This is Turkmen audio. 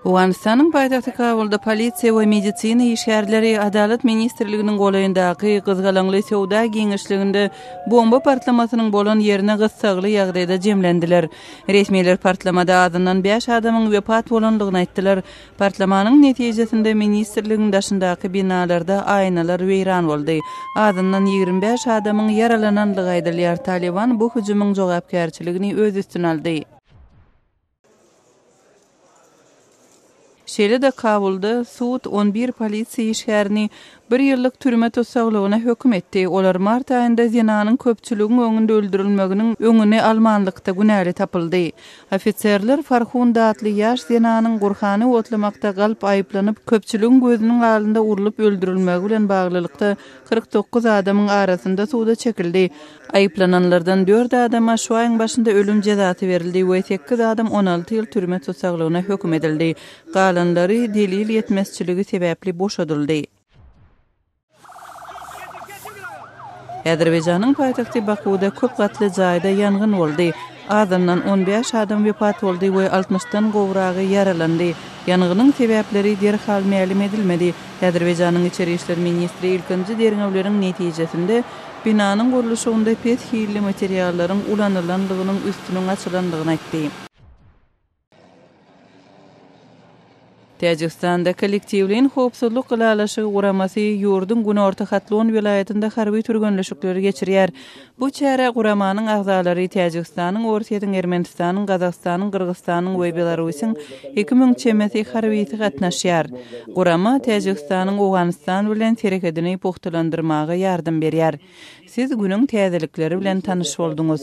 Uganistan'ın paytaxtı Kabulda polisiya ve medisina işgärleri Adalet Ministrliginin golayındaky gyzgalanly sowda giňişliginde bomba partlamasynyň bolan ýerine gyssagly ýagdaýda jemlendiler. Resmiler partlamada azyndan 5 adamyň wepat bolanlygyny aýtdylar. Partlamanyň netijesinde ministrligiň daşyndaky binalarda aýnalar weýran boldy. Azyndan 25 adamyň yaralananlygy aýdylýar. Taliban bu hüjümyň jogapkärçiligini öz üstüne aldy. Şeýle-de Kabulda sud 11 polisiýa işgärini 1 ýyllyk türme tutsaglygyna hökm etdi. Olar mart aýynda zinanyň köpçüliginiň öňünde öldürilmeginiň öňüne almanlykda günäli tapyldy. Ofitserler Farhunda adly ýaş zinanyň gurhany otlamakda galyp aýyplanyp köpçüliginiň gözüniň alynda urulup öldürilmegi bilen baglylykda 49 adamyň arasynda suda çekildi. Aýyplananlardan 4 adama şu aýyň başynda ölüm jazasy berildi we 8 adam 16 ýyl türme tutsaglygyna hökm edildi. Galanlary delil ýetmezçiligi sebäpli boşadyldy. Azerbaýjanyň paýtagty Bakuda köp gatly jaýda ýangyn boldy. Azyndan 15 adam wepat boldy we 60-dan gowragy yaralandy. Ýangnyň sebäpleri derhal ma'lum edilmedi. Azerbaýjanyň içeri işler ministri ilkinji deriňewleriň netijesinde binanyň gurulşygynda pes hilli materiallaryň ulanýanlygynyň üstüniň açylandygyny aýtdy. Täjikistanda kollektiwliň howpsuzlyk gılalaşygy guramasy ýurdun güne orta Hatlon vilayetinde harby türgenleşikleri geçirýär. Bu çäre guramanyň agzalary Täjikistanyň, Orsiýanyň, Ermenistanyň, Gazakstanyň, Kyrgyzstanyň we Belarusyň 2000 çemeti harbyty gatnaşýar. Gurama Täjikistanyň Awganistan bilen terekedini puhtalandyrmaga ýardym berýär. Siz günüň täzelikleri bilen tanyş bolduňuz.